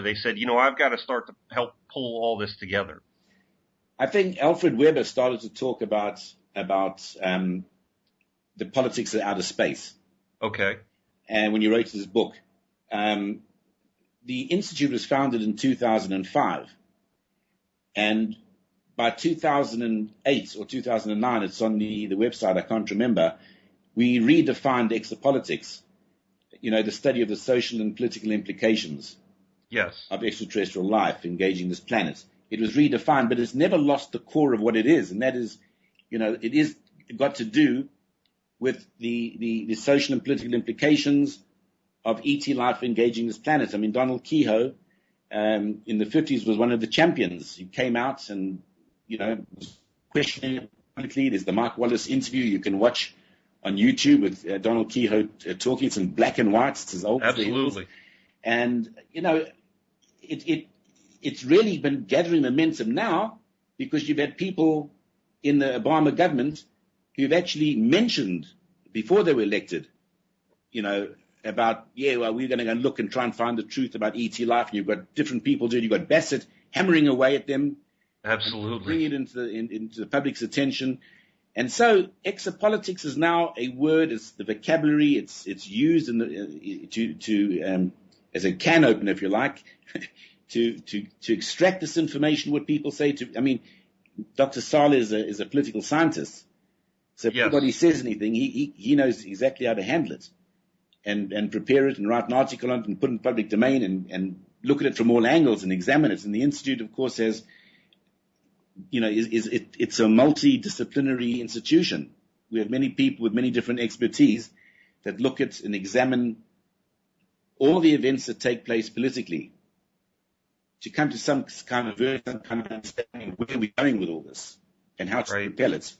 they said, I've got to start to help pull all this together? I think Alfred Weber started to talk about the politics of outer space. Okay. And when he wrote his book, the Institute was founded in 2005. And by 2008 or 2009, it's on the website, I can't remember, we redefined exopolitics, the study of the social and political implications of extraterrestrial life engaging this planet. It was redefined, but it's never lost the core of what it is, and that is, it is got to do with the social and political implications of ET life engaging this planet. I mean, Donald Kehoe in the 50s was one of the champions. He came out and, was questioning it publicly. There's the Mike Wallace interview you can watch on YouTube with Donald Kehoe talking. It's in black and white. It's as old as the hills. And, it's really been gathering momentum now because you've had people in the Obama government who've actually mentioned before they were elected, about, we're going to go and look and try and find the truth about ET life. And you've got different people doing it. You've got Bassett hammering away at them. Absolutely. Bringing it into the public's attention. And so exopolitics is now a word. It's the vocabulary. It's used as a can opener, if you like, to extract this information, what people say Dr. Sala is a political scientist. So if anybody says anything, he knows exactly how to handle it and prepare it and write an article on it and put it in public domain and look at it from all angles and examine it. And the Institute, of course, has, it's a multidisciplinary institution. We have many people with many different expertise that look at and examine all the events that take place politically to come to some kind of understanding where we're going with all this and how to propel it.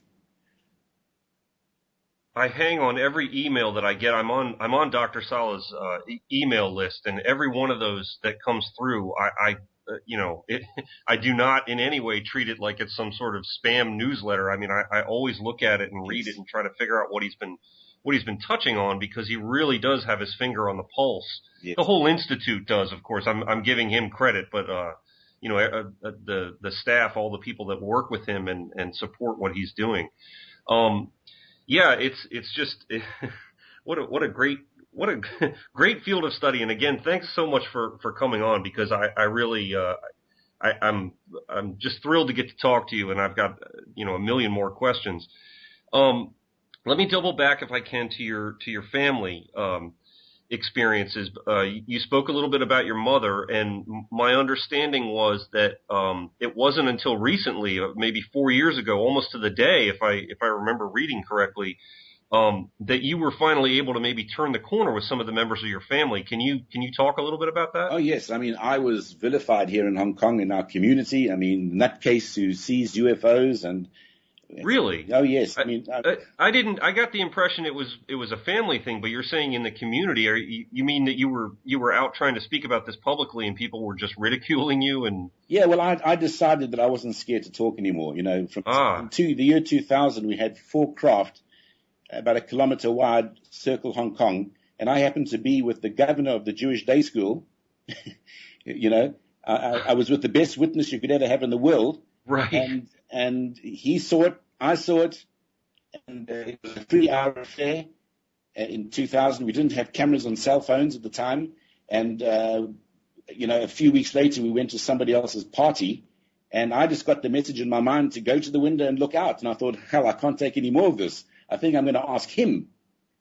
I hang on every email that I get. I'm on Dr. Sala's email list, and every one of those that comes through, I do not in any way treat it like it's some sort of spam newsletter. I mean, I always look at it and read it and try to figure out what he's been touching on, because he really does have his finger on the pulse. Yes. The whole institute does, of course. I'm giving him credit, but the staff, all the people that work with him and support what he's doing. It's just what a great field of study. And again, thanks so much for coming on, because I really I'm just thrilled to get to talk to you, and I've got a million more questions. Let me double back, if I can, to your family experiences. You spoke a little bit about your mother, and my understanding was that it wasn't until recently, maybe 4 years ago, almost to the day, if I remember reading correctly, that you were finally able to maybe turn the corner with some of the members of your family. Can you talk a little bit about that? Oh, yes. I mean, I was vilified here in Hong Kong in our community. I mean, nutcase who sees UFOs and. Really? Oh, yes. I mean, I got the impression it was a family thing, but you're saying in the community. You mean that you were out trying to speak about this publicly and people were just ridiculing you? And yeah, well, I decided that I wasn't scared to talk anymore. From the year 2000, we had 4 craft about a kilometer wide circle Hong Kong, and I happened to be with the governor of the Jewish day school. I was with the best witness you could ever have in the world. Right. And he saw it, I saw it, and it was a 3-hour affair in 2000. We didn't have cameras on cell phones at the time, and a few weeks later we went to somebody else's party, and I just got the message in my mind to go to the window and look out, and I thought, hell, I can't take any more of this. I think I'm going to ask him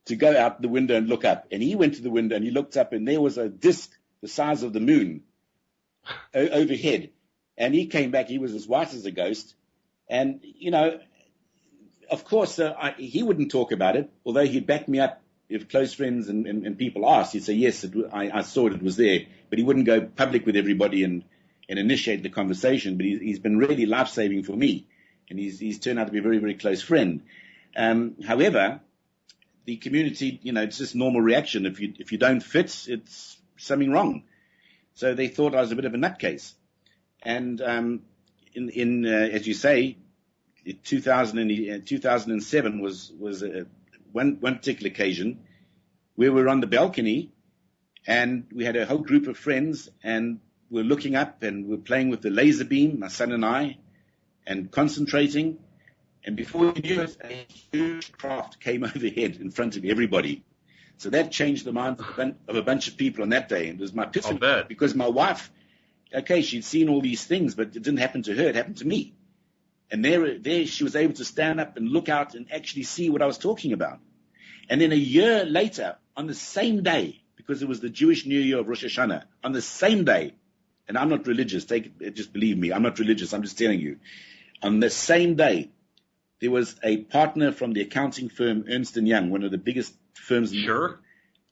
to go out the window and look up. And he went to the window and he looked up, and there was a disc the size of the moon overhead. And he came back, he was as white as a ghost. And, of course, he wouldn't talk about it, although he'd back me up if close friends and people asked. He'd say, yes, I saw it was there. But he wouldn't go public with everybody and initiate the conversation. But he's been really life-saving for me. And he's turned out to be a very, very close friend. However, the community, it's just normal reaction. If you don't fit, it's something wrong. So they thought I was a bit of a nutcase. And as you say, 2007 was one particular occasion where we were on the balcony, and we had a whole group of friends, and were looking up and were playing with the laser beam, my son and I, and concentrating. And before we knew it, a huge craft came overhead in front of everybody. So that changed the mind of a bunch of people on that day. And it was my epiphany, I'll bet. because my wife, okay, she'd seen all these things, but it didn't happen to her. It happened to me. And there she was able to stand up and look out and actually see what I was talking about. And then a year later, on the same day, because it was the Jewish New Year of Rosh Hashanah, on the same day, and I'm not religious, just believe me, I'm not religious, I'm just telling you. On the same day, there was a partner from the accounting firm Ernst & Young, one of the biggest firms in the world,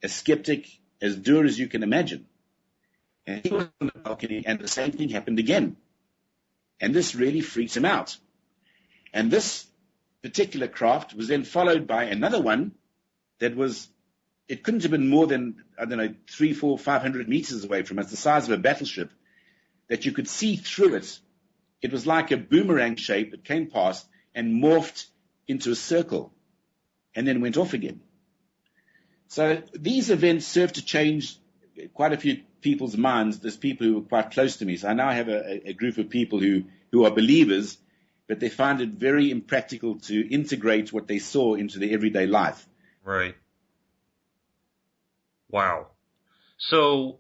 a skeptic as dour as you can imagine. And he was on the balcony, and the same thing happened again. And this really freaked him out. And this particular craft was then followed by another one that was, it couldn't have been more than, 300, 400, 500 meters away from us, the size of a battleship, that you could see through it. It was like a boomerang shape that came past and morphed into a circle and then went off again. So these events served to change quite a few people's minds. There's people who were quite close to me. So I now have a group of people who are believers, but they find it very impractical to integrate what they saw into their everyday life. Right. Wow. So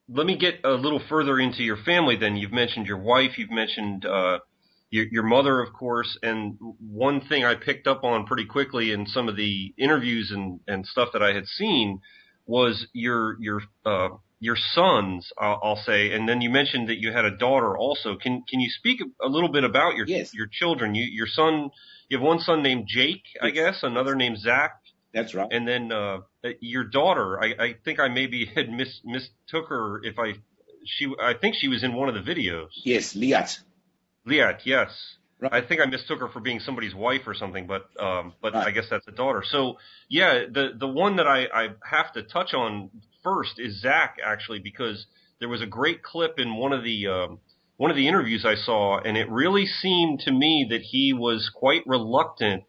let me get a little further into your family then. You've mentioned your wife. You've mentioned your mother, of course. And one thing I picked up on pretty quickly in some of the interviews and stuff that I had seen was your sons, I'll say. And then you mentioned that you had a daughter also. Can you speak a little bit about your children? Your son, you have one son named Jake, I guess, another named Zach. That's right. And then your daughter, I think I maybe had mistook her I think she was in one of the videos. Yes, Liat. Liat, yes. Right. I think I mistook her for being somebody's wife or something, but right. I guess that's a daughter. So yeah, the one that I have to touch on first is Zach, actually, because there was a great clip in one of the interviews I saw, and it really seemed to me that he was quite reluctant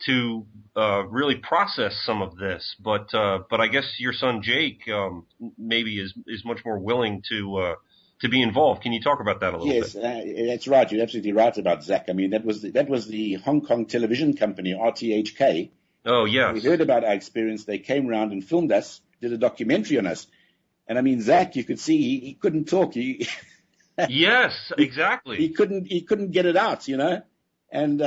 to really process some of this, but I guess your son Jake maybe is much more willing to be involved. Can you talk about that a little bit? Yes, that's right. You're absolutely right about Zach. I mean, that was the Hong Kong television company, RTHK. Oh, yes. We heard about our experience. They came around and filmed us, did a documentary on us. And I mean, Zach, you could see he couldn't talk. Yes, exactly. He couldn't get it out, And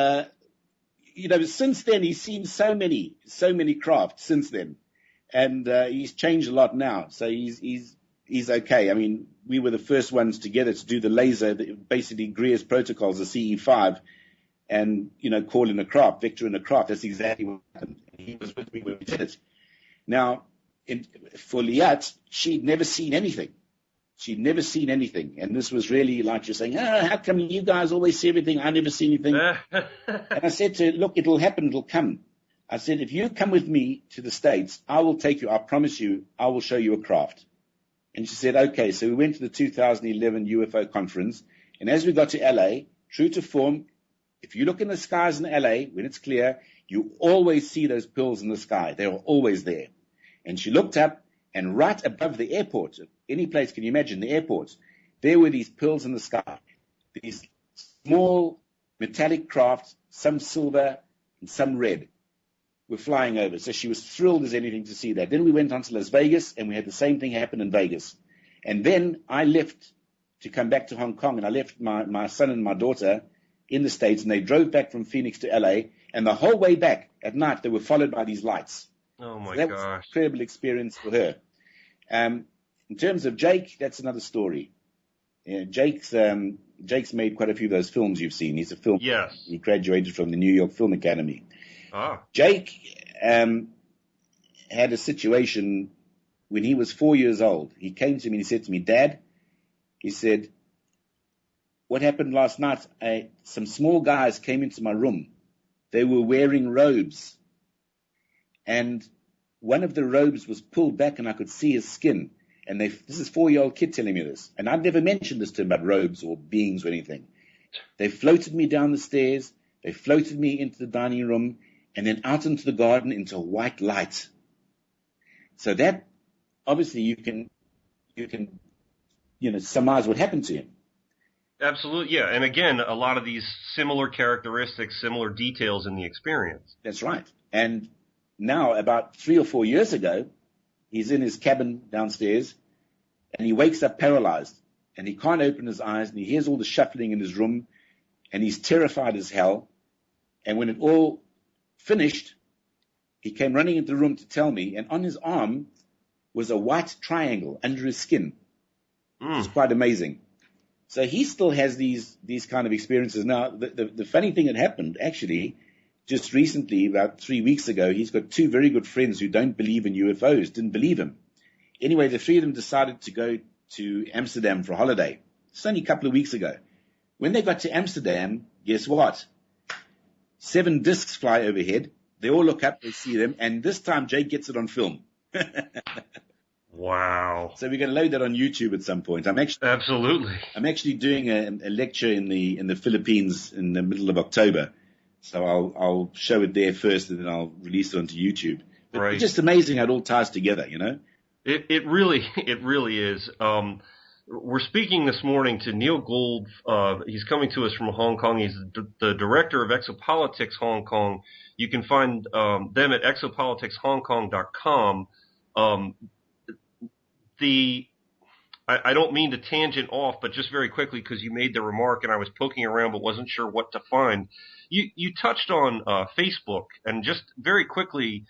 since then he's seen so many crafts since then, and he's changed a lot now. So he's okay. I mean, we were the first ones together to do the laser, basically Greer's protocols, the CE5, and call in a craft, vector in a craft. That's exactly what happened. He was with me when we did it. Now, for Liat, she'd never seen anything. And this was really like you're saying, how come you guys always see everything? I never see anything. And I said to her, look, it'll happen, it'll come. I said, if you come with me to the States, I will take you, I promise you, I will show you a craft. And she said, okay. So we went to the 2011 UFO conference. And as we got to LA, true to form, if you look in the skies in LA, when it's clear, you always see those pearls in the sky. They are always there. And she looked up, and right above the airport, any place can you imagine, the airport, there were these pearls in the sky. These small metallic craft, some silver and some red, were flying over. So she was thrilled as anything to see that. Then we went on to Las Vegas, and we had the same thing happen in Vegas. And then I left to come back to Hong Kong, and I left my son and my daughter in the States, and they drove back from Phoenix to LA, and the whole way back at night, they were followed by these lights. Oh, my gosh. That was an incredible experience for her. In terms of Jake, that's another story. Jake's made quite a few of those films you've seen. He's a film. Yes. He graduated from the New York Film Academy. Ah. Jake had a situation when he was 4 years old. He came to me and he said to me, Dad, he said, what happened last night? Some small guys came into my room. They were wearing robes. And one of the robes was pulled back and I could see his skin. And this is a 4-year-old kid telling me this. And I'd never mentioned this to him about robes or beings or anything. They floated me down the stairs. They floated me into the dining room and then out into the garden into white light. So that, obviously, you can surmise what happened to him. Absolutely, yeah. And again, a lot of these similar characteristics, similar details in the experience. That's right. And now, about 3 or 4 years ago, he's in his cabin downstairs, and he wakes up paralyzed, and he can't open his eyes, and he hears all the shuffling in his room, and he's terrified as hell. And when it all finished, he came running into the room to tell me, and on his arm was a white triangle under his skin. It's quite amazing. So he still has these kind of experiences. Now, the funny thing that happened, actually, just recently, about 3 weeks ago, he's got 2 very good friends who don't believe in UFOs, didn't believe him. Anyway, the 3 of them decided to go to Amsterdam for a holiday. It's only a couple of weeks ago. When they got to Amsterdam, guess what? 7 discs fly overhead. They all look up, they see them, and this time Jake gets it on film. Wow. So we're going to load that on YouTube at some point. Absolutely. I'm actually doing a lecture in the Philippines in the middle of October. So I'll show it there first, and then I'll release it onto YouTube. But right. It's just amazing how it all ties together, It really is. We're speaking this morning to Neil Gould. He's coming to us from Hong Kong. He's the director of Exopolitics Hong Kong. You can find them at exopoliticshongkong.com. I don't mean to tangent off, but just very quickly, because you made the remark and I was poking around but wasn't sure what to find. You touched on Facebook, and just very quickly,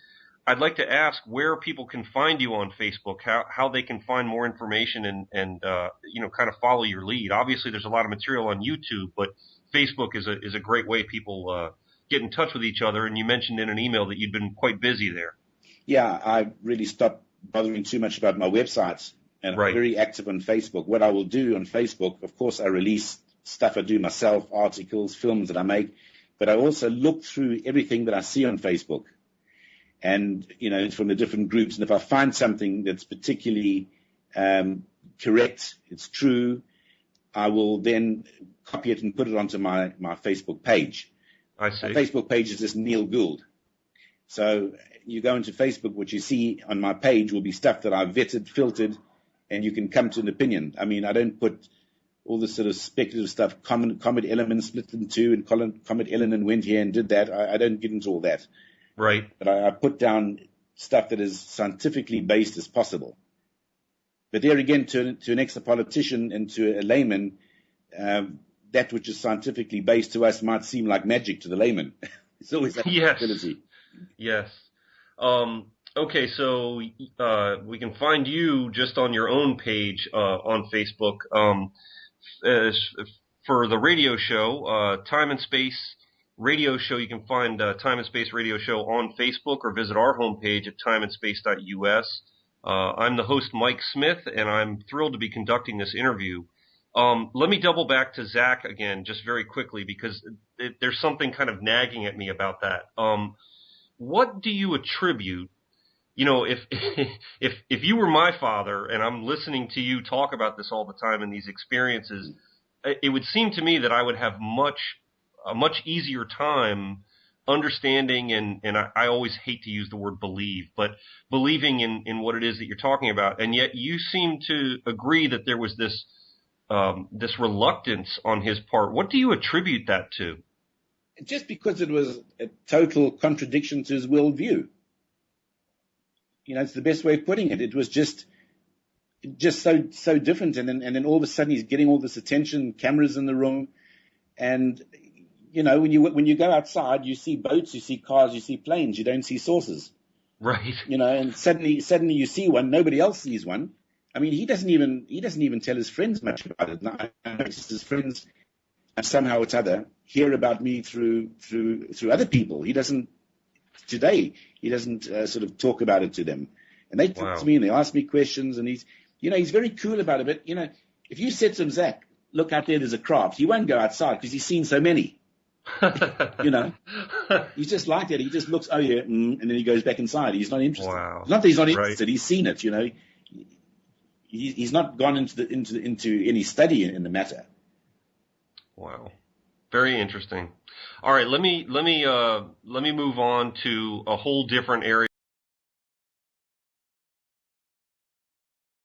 I'd like to ask where people can find you on Facebook, how they can find more information and kind of follow your lead. Obviously, there's a lot of material on YouTube, but Facebook is a great way people get in touch with each other. And you mentioned in an email that you'd been quite busy there. Yeah, I really stopped bothering too much about my websites, and right. I'm very active on Facebook. What I will do on Facebook, of course, I release stuff I do myself, articles, films that I make, but I also look through everything that I see on Facebook. And, from the different groups. And if I find something that's particularly correct, it's true, I will then copy it and put it onto my Facebook page. I see. My Facebook page is just Neil Gould. So you go into Facebook, what you see on my page will be stuff that I've vetted, filtered, and you can come to an opinion. I mean, I don't put all this sort of speculative stuff, Comet Element split in two, and Comet Element went here and did that. I don't get into all that. Right. But I put down stuff that is scientifically based as possible. But there again, to an ex-politician and to a layman, that which is scientifically based to us might seem like magic to the layman. It's always that possibility. Yes. Okay, so we can find you just on your own page on Facebook for the radio show, Time and Space Radio Show. You can find Time and Space Radio Show on Facebook or visit our homepage at timeandspace.us. I'm the host, Mike Smith, and I'm thrilled to be conducting this interview. Let me double back to Zach again just very quickly, because there's something kind of nagging at me about that. What do you attribute, if you were my father and I'm listening to you talk about this all the time and these experiences, it would seem to me that I would have a much easier time understanding, and I always hate to use the word believe, but believing in what it is that you're talking about. And yet you seem to agree that there was this reluctance on his part. What do you attribute that to? Just because it was a total contradiction to his worldview. It's the best way of putting it. It was just so different. And then all of a sudden he's getting all this attention, cameras in the room. And, when you go outside, you see boats, you see cars, you see planes, you don't see saucers. Right. And suddenly you see one, nobody else sees one. I mean, he doesn't even tell his friends much about it. I notice his friends somehow or other hear about me through other people. He doesn't sort of talk about it to them. And they talk to me and they ask me questions, and he's very cool about it. But, if you said to him, Zach, look out there's a craft, he won't go outside because he's seen so many. He's just like that. He just looks, oh yeah, and then he goes back inside. He's not interested. Wow. It's not that he's not interested. Right. He's seen it. He's not gone into any study in the matter. Wow, very interesting. All right, let me move on to a whole different area.